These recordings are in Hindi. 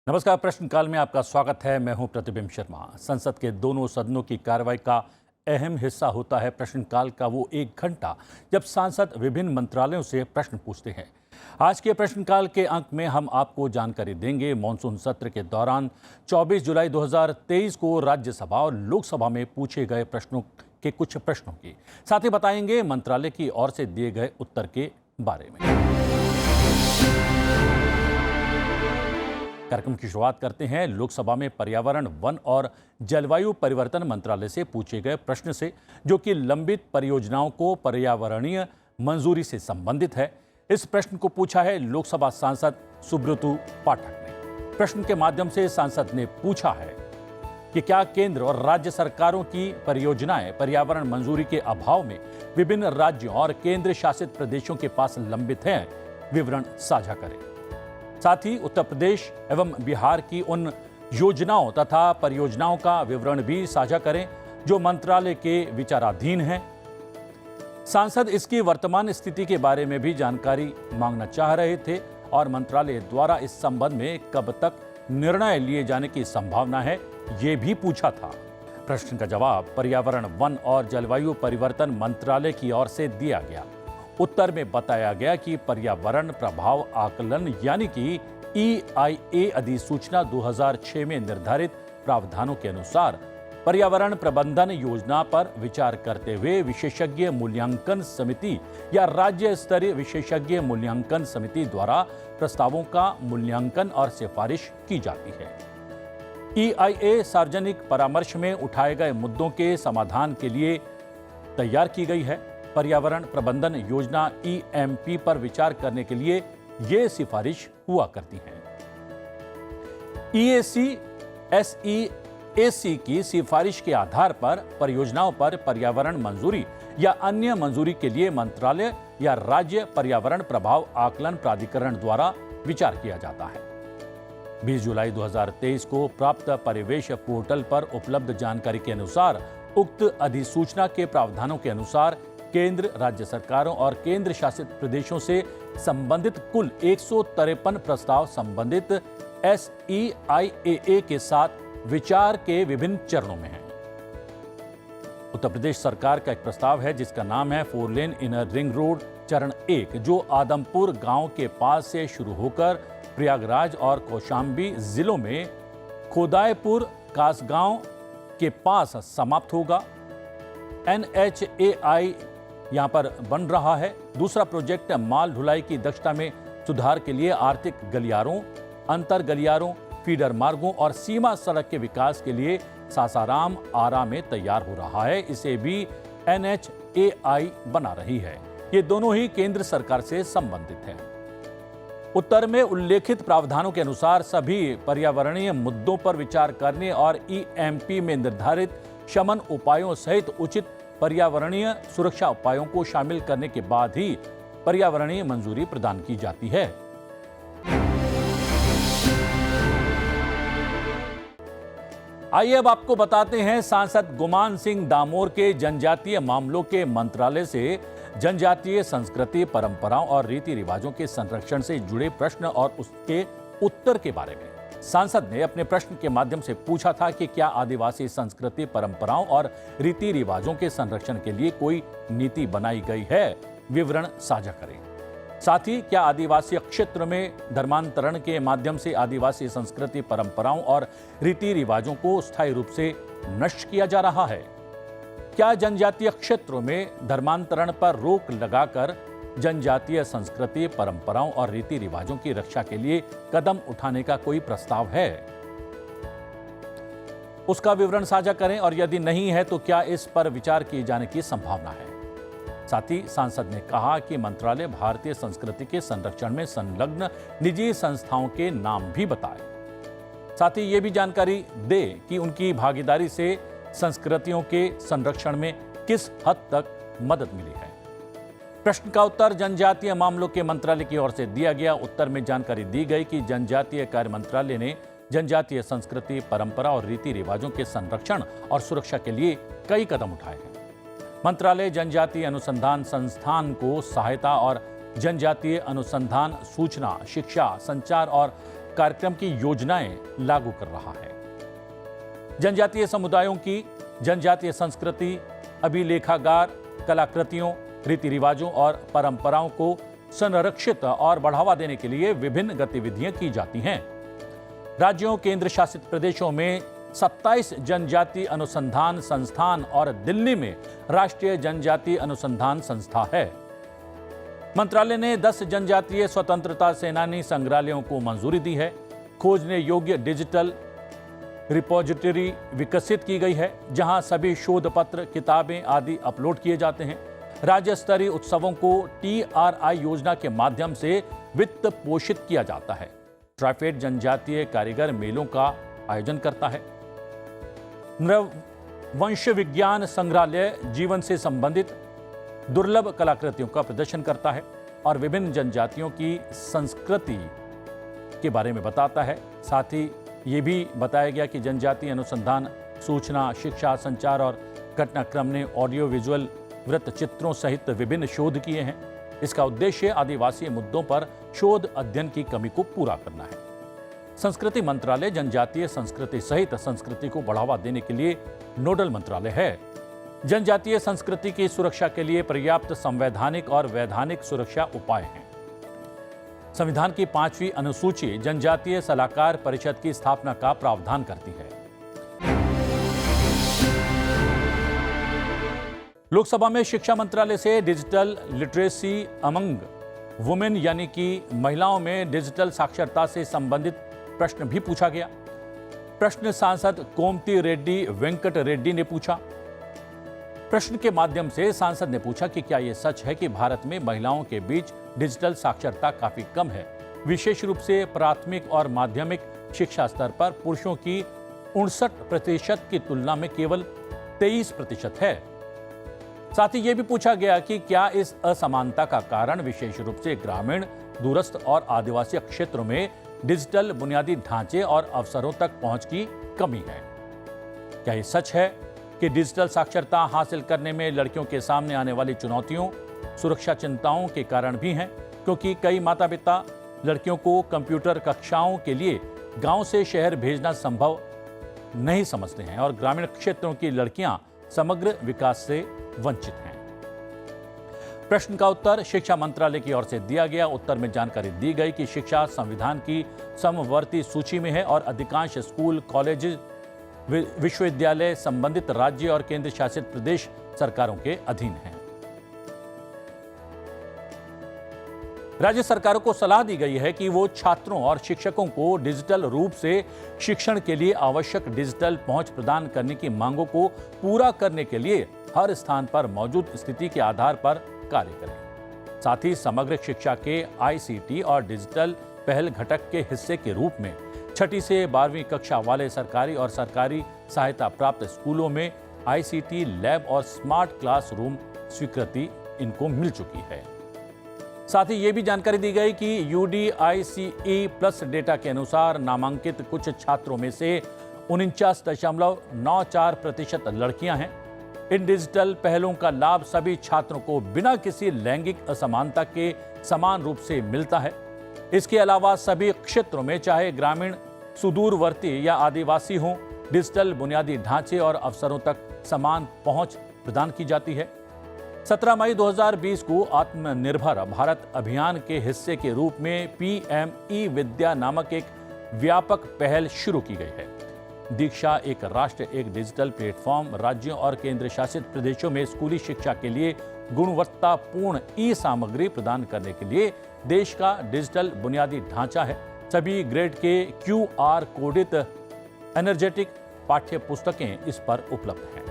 नमस्कार। प्रश्नकाल में आपका स्वागत है। मैं हूं प्रतिबिंब शर्मा। संसद के दोनों सदनों की कार्रवाई का अहम हिस्सा होता है प्रश्नकाल का वो 1 घंटा, जब सांसद विभिन्न मंत्रालयों से प्रश्न पूछते हैं। आज के प्रश्नकाल के अंक में हम आपको जानकारी देंगे मॉनसून सत्र के दौरान 24 जुलाई 2023 को राज्यसभा और लोकसभा में पूछे गए प्रश्नों के कुछ प्रश्नों की, साथ ही बताएंगे मंत्रालय की ओर से दिए गए उत्तर के बारे में। कार्यक्रम की शुरुआत करते हैं लोकसभा में पर्यावरण, वन और जलवायु परिवर्तन मंत्रालय से पूछे गए प्रश्न से, जो कि लंबित परियोजनाओं को पर्यावरणीय मंजूरी से संबंधित है। इस प्रश्न को पूछा है लोकसभा सांसद सुब्रतु पाठक ने। प्रश्न के माध्यम से सांसद ने पूछा है कि क्या केंद्र और राज्य सरकारों की परियोजनाएं पर्यावरण मंजूरी के अभाव में विभिन्न राज्यों और केंद्र शासित प्रदेशों के पास लंबित हैं? विवरण साझा करें। साथ ही उत्तर प्रदेश एवं बिहार की उन योजनाओं तथा परियोजनाओं का विवरण भी साझा करें जो मंत्रालय के विचाराधीन हैं। सांसद इसकी वर्तमान स्थिति के बारे में भी जानकारी मांगना चाह रहे थे और मंत्रालय द्वारा इस संबंध में कब तक निर्णय लिए जाने की संभावना है, ये भी पूछा था। प्रश्न का जवाब पर्यावरण, वन और जलवायु परिवर्तन मंत्रालय की ओर से दिया गया। उत्तर में बताया गया कि पर्यावरण प्रभाव आकलन यानी कि EIA अधिसूचना 2006 में निर्धारित प्रावधानों के अनुसार पर्यावरण प्रबंधन योजना पर विचार करते हुए विशेषज्ञ मूल्यांकन समिति या राज्य स्तरीय विशेषज्ञ मूल्यांकन समिति द्वारा प्रस्तावों का मूल्यांकन और सिफारिश की जाती है। EIA सार्वजनिक परामर्श में उठाए गए मुद्दों के समाधान के लिए तैयार की गई है। पर्यावरण प्रबंधन योजना EMP पर विचार करने के लिए ये सिफारिश हुआ करती हैं। EAC SEAC की सिफारिश के आधार पर परियोजनाओं पर पर्यावरण मंजूरी या अन्य मंजूरी के लिए मंत्रालय या राज्य पर्यावरण प्रभाव आकलन प्राधिकरण द्वारा विचार किया जाता है। 20 जुलाई 2023 को प्राप्त परिवेश पोर्टल पर उपलब्ध जानकारी के अनुसार उक्त अधिसूचना के प्रावधानों के अनुसार केंद्र, राज्य सरकारों और केंद्र शासित प्रदेशों से संबंधित कुल 153 प्रस्ताव संबंधित SEIAA के साथ विचार के विभिन्न चरणों में हैं। उत्तर प्रदेश सरकार का एक प्रस्ताव है जिसका नाम है 4 लेन इनर रिंग रोड चरण 1, जो आदमपुर गांव के पास से शुरू होकर प्रयागराज और कौशाम्बी जिलों में खोदायपुर कासगांव के पास समाप्त होगा। NHAI यहां पर बन रहा है। दूसरा प्रोजेक्ट माल ढुलाई की दक्षता में सुधार के लिए आर्थिक गलियारों, अंतर गलियारों, फीडर मार्गों और सीमा सड़क के विकास के लिए सासाराम आरा में तैयार हो रहा है। इसे भी NHAI बना रही है। ये दोनों ही केंद्र सरकार से संबंधित हैं। उत्तर में उल्लेखित प्रावधानों के अनुसार सभी पर्यावरणीय मुद्दों पर विचार करने और EMP में निर्धारित शमन उपायों सहित उचित पर्यावरणीय सुरक्षा उपायों को शामिल करने के बाद ही पर्यावरणीय मंजूरी प्रदान की जाती है। आइए अब आपको बताते हैं सांसद गुमान सिंह डामोर के जनजातीय मामलों के मंत्रालय से जनजातीय संस्कृति, परंपराओं और रीति रिवाजों के संरक्षण से जुड़े प्रश्न और उसके उत्तर के बारे में। सांसद ने अपने प्रश्न के माध्यम से पूछा था कि क्या आदिवासी संस्कृति, परंपराओं और रीति रिवाजों के संरक्षण के लिए कोई नीति बनाई गई है? विवरण साझा करें। साथ ही क्या आदिवासी क्षेत्र में धर्मांतरण के माध्यम से आदिवासी संस्कृति, परंपराओं और रीति रिवाजों को स्थायी रूप से नष्ट किया जा रहा है? क्या जनजातीय क्षेत्रों में धर्मांतरण पर रोक लगाकर जनजातीय संस्कृति, परंपराओं और रीति रिवाजों की रक्षा के लिए कदम उठाने का कोई प्रस्ताव है? उसका विवरण साझा करें और यदि नहीं है तो क्या इस पर विचार किए जाने की संभावना है? साथ ही सांसद ने कहा कि मंत्रालय भारतीय संस्कृति के संरक्षण में संलग्न निजी संस्थाओं के नाम भी बताए। साथ ही ये भी जानकारी दे कि उनकी भागीदारी से संस्कृतियों के संरक्षण में किस हद तक मदद मिली है। प्रश्न का उत्तर जनजातीय मामलों के मंत्रालय की ओर से दिया गया। उत्तर में जानकारी दी गई कि जनजातीय कार्य मंत्रालय ने जनजातीय संस्कृति, परंपरा और रीति रिवाजों के संरक्षण और सुरक्षा के लिए कई कदम उठाए हैं। मंत्रालय जनजातीय अनुसंधान संस्थान को सहायता और जनजातीय अनुसंधान, सूचना, शिक्षा, संचार और कार्यक्रम की योजनाएं लागू कर रहा है। जनजातीय समुदायों की जनजातीय संस्कृति, अभिलेखागार, कलाकृतियों, रीति रिवाजों और परंपराओं को संरक्षित और बढ़ावा देने के लिए विभिन्न गतिविधियां की जाती हैं। राज्यों, केंद्र शासित प्रदेशों में 27 जनजातीय अनुसंधान संस्थान और दिल्ली में राष्ट्रीय जनजातीय अनुसंधान संस्था है। मंत्रालय ने 10 जनजातीय स्वतंत्रता सेनानी संग्रहालयों को मंजूरी दी है। खोजने योग्य डिजिटल रिपोजिटरी विकसित की गई है, जहां सभी शोध पत्र, किताबें आदि अपलोड किए जाते हैं। राज्य स्तरीय उत्सवों को TRI योजना के माध्यम से वित्त पोषित किया जाता है। ट्राइफेड जनजातीय कारीगर मेलों का आयोजन करता है। नृवंश विज्ञान संग्रहालय जीवन से संबंधित दुर्लभ कलाकृतियों का प्रदर्शन करता है और विभिन्न जनजातियों की संस्कृति के बारे में बताता है। साथ ही ये भी बताया गया कि जनजातीय अनुसंधान, सूचना, शिक्षा, संचार और घटनाक्रम ने ऑडियो विजुअल वृत्त चित्रों सहित विभिन्न शोध किए हैं। इसका उद्देश्य आदिवासी मुद्दों पर शोध अध्ययन की कमी को पूरा करना है। संस्कृति मंत्रालय जनजातीय संस्कृति सहित संस्कृति को बढ़ावा देने के लिए नोडल मंत्रालय है। जनजातीय संस्कृति की सुरक्षा के लिए पर्याप्त संवैधानिक और वैधानिक सुरक्षा उपाय हैं। संविधान की 5वीं अनुसूची जनजातीय सलाहकार परिषद की स्थापना का प्रावधान करती है। लोकसभा में शिक्षा मंत्रालय से डिजिटल लिटरेसी अमंग वुमेन यानी कि महिलाओं में डिजिटल साक्षरता से संबंधित प्रश्न भी पूछा गया। प्रश्न सांसद कोमती रेड्डी वेंकट रेड्डी ने पूछा। प्रश्न के माध्यम से सांसद ने पूछा कि क्या यह सच है कि भारत में महिलाओं के बीच डिजिटल साक्षरता काफी कम है, विशेष रूप से प्राथमिक और माध्यमिक शिक्षा स्तर पर पुरुषों की 59% की तुलना में केवल 23% है। साथ ही यह भी पूछा गया कि क्या इस असमानता का कारण विशेष रूप से ग्रामीण, दूरस्थ और आदिवासी क्षेत्रों में डिजिटल बुनियादी ढांचे और अवसरों तक पहुंच की कमी है। क्या यह सच है कि डिजिटल साक्षरता हासिल करने में लड़कियों के सामने आने वाली चुनौतियों, सुरक्षा चिंताओं के कारण भी हैं, क्योंकि कई माता पिता लड़कियों को कंप्यूटर कक्षाओं के लिए गांव से शहर भेजना संभव नहीं समझते हैं और ग्रामीण क्षेत्रों की लड़कियां समग्र विकास से वंचित हैं। प्रश्न का उत्तर शिक्षा मंत्रालय की ओर से दिया गया। उत्तर में जानकारी दी गई कि शिक्षा संविधान की समवर्ती सूची में है और अधिकांश स्कूल, कॉलेज, विश्वविद्यालय संबंधित राज्य और केंद्र शासित प्रदेश सरकारों के अधीन हैं। राज्य सरकारों को सलाह दी गई है कि वो छात्रों और शिक्षकों को डिजिटल रूप से शिक्षण के लिए आवश्यक डिजिटल पहुंच प्रदान करने की मांगों को पूरा करने के लिए हर स्थान पर मौजूद स्थिति के आधार पर कार्य करें। साथ ही समग्र शिक्षा के ICT और डिजिटल पहल घटक के हिस्से के रूप में 6ठी से 12वीं कक्षा वाले सरकारी और सरकारी सहायता प्राप्त स्कूलों में ICT लैब और स्मार्ट क्लासरूम स्वीकृति इनको मिल चुकी है। साथ ही ये भी जानकारी दी गई कि UDICE+ डेटा के अनुसार नामांकित कुछ छात्रों में से 49.94% लड़कियां हैं। इन डिजिटल पहलों का लाभ सभी छात्रों को बिना किसी लैंगिक असमानता के समान रूप से मिलता है। इसके अलावा सभी क्षेत्रों में, चाहे ग्रामीण, सुदूरवर्ती या आदिवासी हों, डिजिटल बुनियादी ढांचे और अवसरों तक समान पहुंच प्रदान की जाती है। 17 मई 2020 को आत्मनिर्भर भारत अभियान के हिस्से के रूप में PM-E विद्या नामक एक व्यापक पहल शुरू की गई है। दीक्षा एक राष्ट्र एक डिजिटल प्लेटफॉर्म राज्यों और केंद्र शासित प्रदेशों में स्कूली शिक्षा के लिए गुणवत्तापूर्ण ई-सामग्री प्रदान करने के लिए देश का डिजिटल बुनियादी ढांचा है। सभी ग्रेड के QR कोडित एनर्जेटिक पाठ्य पुस्तकें इस पर उपलब्ध हैं।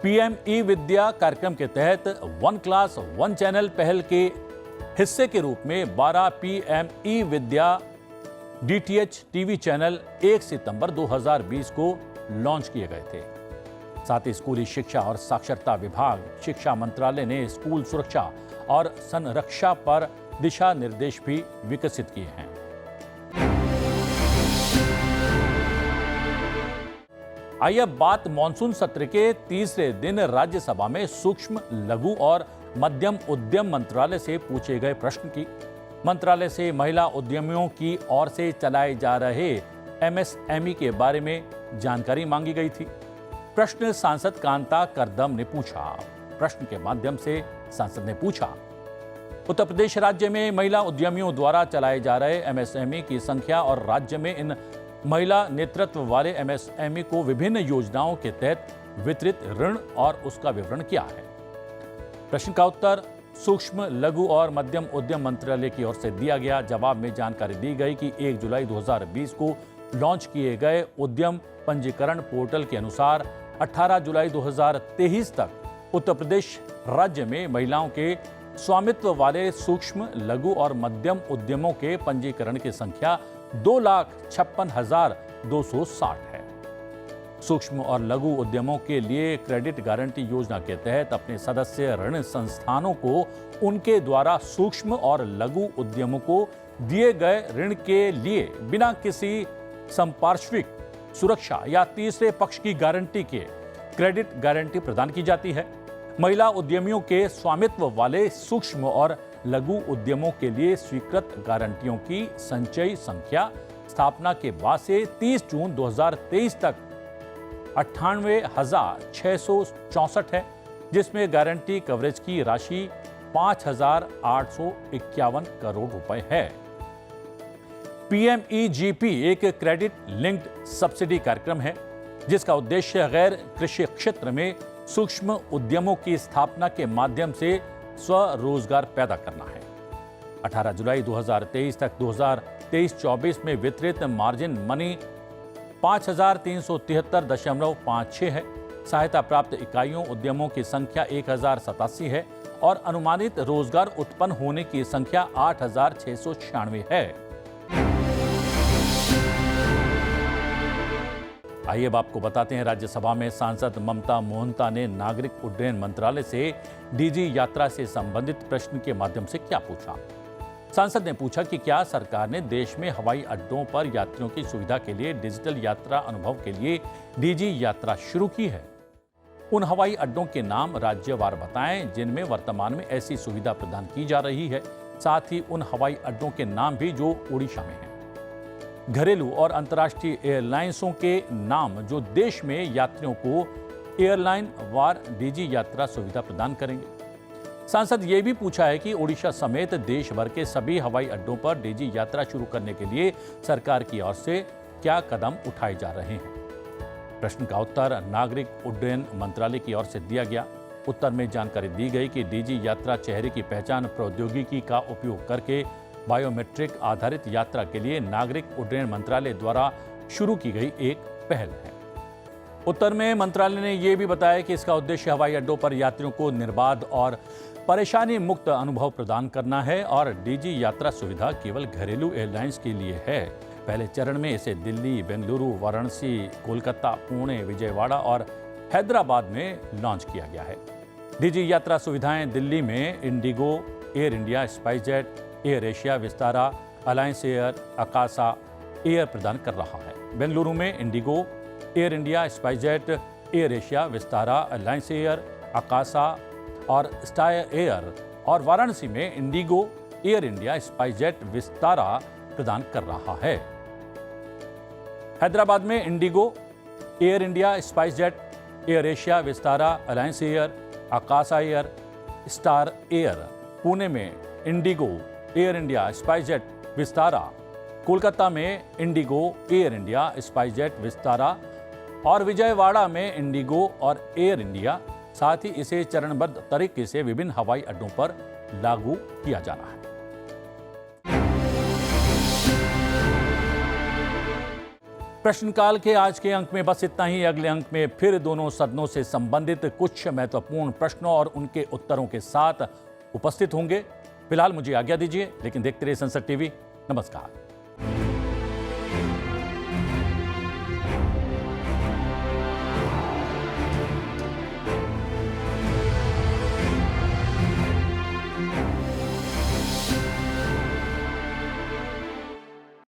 PM-E विद्या कार्यक्रम के तहत 1 क्लास 1 चैनल पहल के हिस्से के रूप में 12 PM-E विद्या DTH टीवी चैनल 1 सितंबर 2020 को लॉन्च किए गए थे। साथ ही स्कूली शिक्षा और साक्षरता विभाग, शिक्षा मंत्रालय ने स्कूल सुरक्षा और संरक्षा पर दिशा निर्देश भी विकसित किए हैं। आइए अब बात मॉनसून सत्र के तीसरे दिन राज्यसभा में सूक्ष्म, लघु और मध्यम उद्यम मंत्रालय से पूछे गए प्रश्न की। मंत्रालय से महिला उद्यमियों की ओर से चलाए जा रहे एमएसएमई के बारे में जानकारी मांगी गई थी। प्रश्न सांसद कांता करदम ने पूछा। प्रश्न के माध्यम से सांसद ने पूछा, उत्तर प्रदेश राज्य में महिला उद्यमियों द्वारा चलाए जा रहे एमएसएमई की संख्या और राज्य में इन महिला नेतृत्व वाले एमएसएमई को विभिन्न योजनाओं के तहत वितरित ऋण और उसका विवरण क्या है। प्रश्न का उत्तर सूक्ष्म, लघु और मध्यम उद्यम मंत्रालय की ओर से दिया गया। जवाब में जानकारी दी गई कि 1 जुलाई 2020 को लॉन्च किए गए उद्यम पंजीकरण पोर्टल के अनुसार 18 जुलाई 2023 तक उत्तर प्रदेश राज्य में महिलाओं के स्वामित्व वाले सूक्ष्म, लघु और मध्यम उद्यमों के पंजीकरण की संख्या 2,56,260 है। सूक्ष्म और लघु उद्यमों के लिए क्रेडिट गारंटी योजना के तहत अपने सदस्य ऋण संस्थानों को उनके द्वारा सूक्ष्म और लघु उद्यमों को दिए गए ऋण के लिए बिना किसी संपार्श्विक सुरक्षा या तीसरे पक्ष की गारंटी के क्रेडिट गारंटी प्रदान की जाती है। महिला उद्यमियों के स्वामित्व वाले सूक्ष्म और लघु उद्यमों के लिए स्वीकृत गारंटियों की संचयी संख्या स्थापना के बाद से 30 जून 2023 तक 98,664 है, जिसमें गारंटी कवरेज की राशि 5,851 करोड़ रुपए है। पीएमईजीपी एक क्रेडिट लिंक्ड सब्सिडी कार्यक्रम है जिसका उद्देश्य गैर कृषि क्षेत्र में सूक्ष्म उद्यमों की स्थापना के माध्यम से स्वरोजगार पैदा करना है। 18 जुलाई 2023 तक 2023-24 में वितरित मार्जिन मनी 5,373.56 है। सहायता प्राप्त इकाइयों उद्यमों की संख्या 1,087 है और अनुमानित रोजगार उत्पन्न होने की संख्या 8,696 है। आइए अब आपको बताते हैं, राज्यसभा में सांसद ममता मोहंता ने नागरिक उड्डयन मंत्रालय से डीजी यात्रा से संबंधित प्रश्न के माध्यम से क्या पूछा। सांसद ने पूछा कि क्या सरकार ने देश में हवाई अड्डों पर यात्रियों की सुविधा के लिए डिजिटल यात्रा अनुभव के लिए डीजी यात्रा शुरू की है। उन हवाई अड्डों के नाम राज्यवार बताएं जिनमें वर्तमान में ऐसी सुविधा प्रदान की जा रही है। साथ ही उन हवाई अड्डों के नाम भी जो ओडिशा में हैं। घरेलू और अंतर्राष्ट्रीय एयरलाइंसों के नाम जो देश में यात्रियों को एयरलाइन वार डीजी यात्रा सुविधा प्रदान करेंगे। सांसद ये भी पूछा है कि ओडिशा समेत देश भर के सभी हवाई अड्डों पर डीजी यात्रा शुरू करने के लिए सरकार की ओर से क्या कदम उठाए जा रहे हैं। प्रश्न का उत्तर नागरिक उड्डयन मंत्रालय की ओर से दिया गया। उत्तर में जानकारी दी गई कि डीजी यात्रा चेहरे की पहचान प्रौद्योगिकी का उपयोग करके बायोमेट्रिक आधारित यात्रा के लिए नागरिक उड्डयन मंत्रालय द्वारा शुरू की गई एक पहल है। उत्तर में मंत्रालय ने यह भी बताया कि इसका उद्देश्य हवाई अड्डों पर यात्रियों को निर्बाध और परेशानी मुक्त अनुभव प्रदान करना है और डीजी यात्रा सुविधा केवल घरेलू एयरलाइंस के लिए है। पहले चरण में इसे दिल्ली, बेंगलुरु, वाराणसी, कोलकाता, पुणे, विजयवाड़ा और हैदराबाद में लॉन्च किया गया है। डीजी यात्रा सुविधाएं दिल्ली में IndiGo, Air India, SpiceJet, Air Asia, Vistara, Alliance Air, Akasa Air प्रदान कर रहा है। बेंगलुरु में IndiGo, Air India, SpiceJet, Air Asia, Vistara, Alliance Air, Akasa और स्टार एयर और वाराणसी में IndiGo, Air India, SpiceJet, Vistara प्रदान कर रहा है। हैदराबाद में IndiGo, Air India, SpiceJet, Air Asia, Vistara, Alliance Air, Akasa Air, Star Air. Pune में IndiGo, Air India, SpiceJet, Vistara. Kolkata में IndiGo, Air India, SpiceJet, Vistara और विजयवाड़ा में इंडिगो और एयर इंडिया। साथ ही इसे चरणबद्ध तरीके से विभिन्न हवाई अड्डों पर लागू किया जाना है। प्रश्नकाल के आज के अंक में बस इतना ही। अगले अंक में फिर दोनों सदनों से संबंधित कुछ महत्वपूर्ण प्रश्नों और उनके उत्तरों के साथ उपस्थित होंगे। फिलहाल मुझे आज्ञा दीजिए, लेकिन देखते रहिए संसद टीवी। नमस्कार।